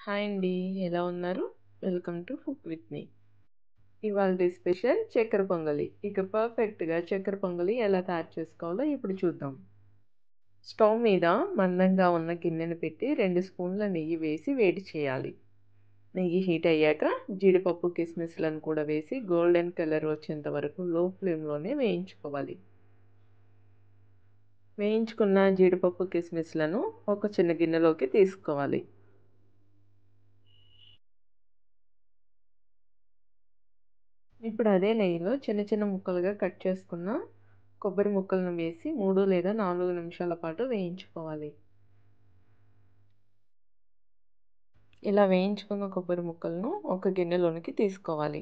Hi అండి. ఎలా ఉన్నారు? Welcome to cook with me. ఇవాల్టి స్పెషల్ చక్కెర పొంగలి. ఇక పర్ఫెక్ట్‌గా చక్కెర పొంగలి ఎలా తయారు చేసుకోవాలో ఇప్పుడు చూద్దాం. స్టవ్ మీద మందంగా ఉన్న గిన్నెను పెట్టి 2 స్పూన్ల నెయ్యి వేసి వేడి చేయాలి. నెయ్యి హీట్ అయ్యాక జీడిపప్పు, కిస్మిస్‌లను కూడా వేసి గోల్డెన్ కలర్ వచ్చేంత వరకు లో ఫ్లేమ్‌లోనే వేయించుకోవాలి. వేయించుకున్న జీడిపప్పు, కిస్మిస్‌లను ఒక చిన్న గిన్నెలోకి తీసుకోవాలి. ఇప్పుడు అదే నెయ్యిలో చిన్న చిన్న ముక్కలుగా కట్ చేసుకున్న కొబ్బరి ముక్కలను వేసి 3 లేదా 4 నిమిషాల పాటు వేయించుకోవాలి. ఇలా వేయించుకున్న కొబ్బరి ముక్కలను ఒక గిన్నెలోనికి తీసుకోవాలి.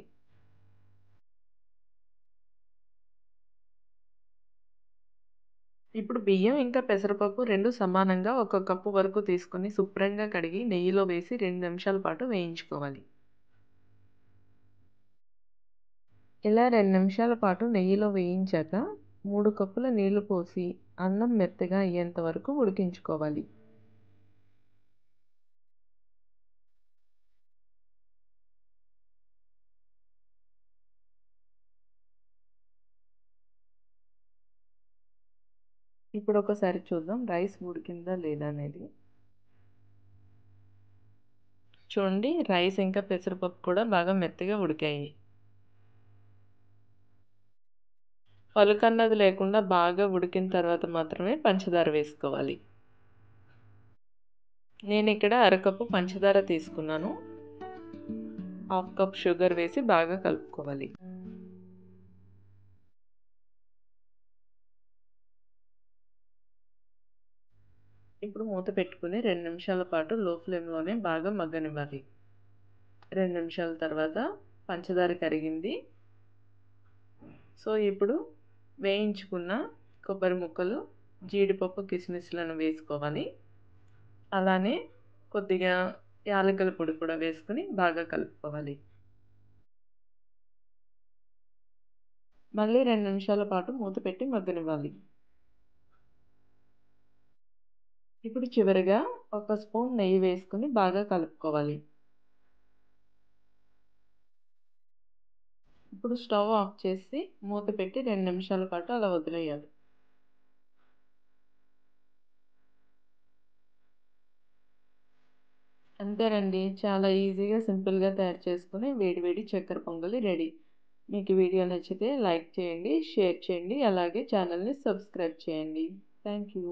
ఇప్పుడు బియ్యం ఇంకా పెసరపప్పు 2 సమానంగా ఒక కప్పు వరకు తీసుకొని శుభ్రంగా కడిగి నెయ్యిలో వేసి 2 నిమిషాల పాటు వేయించుకోవాలి. ఇలా 2 నిమిషాల పాటు నెయ్యిలో వేయించాక 3 కప్పుల నీళ్లు పోసి అన్నం మెత్తగా అయ్యేంత వరకు ఉడికించుకోవాలి. ఇప్పుడు ఒకసారి చూద్దాం రైస్ ఉడికిందా లేదా అనేది. చూడండి రైస్ ఇంకా పెసరపప్పు కూడా బాగా మెత్తగా ఉడికాయి. పలుకన్నది లేకుండా బాగా ఉడికిన తర్వాత మాత్రమే పంచదార వేసుకోవాలి. నేనిక్కడ అరకప్పు పంచదార తీసుకున్నాను. హాఫ్ కప్ షుగర్ వేసి బాగా కలుపుకోవాలి. ఇప్పుడు మూత పెట్టుకొని 2 నిమిషాల పాటు లో ఫ్లేమ్‌లోనే బాగా మగ్గనివ్వాలి. 2 నిమిషాల తర్వాత పంచదార కరిగింది. సో, ఇప్పుడు వేయించుకున్న కొబ్బరి ముక్కలు, జీడిపప్పు, కిస్మిస్‌లను వేసుకోవాలి. అలానే కొద్దిగా యాలకుల పొడి కూడా వేసుకొని బాగా కలుపుకోవాలి. మళ్ళీ 2 నిమిషాల పాటు మూత పెట్టి మగ్గనివ్వాలి. ఇప్పుడు చివరగా ఒక స్పూన్ నెయ్యి వేసుకొని బాగా కలుపుకోవాలి. ఇప్పుడు స్టవ్ ఆఫ్ చేసి మూత పెట్టి 2 నిమిషాల పాటు అలా వదిలేయాలి. అంతేనండి. చాలా ఈజీగా, సింపుల్‌గా తయారు చేసుకొని వేడి వేడి చక్కెర పొంగలి రెడీ. మీకు ఈ వీడియో నచ్చితే లైక్ చేయండి, షేర్ చేయండి, అలాగే ఛానల్‌ని సబ్స్క్రైబ్ చేయండి. Thank you.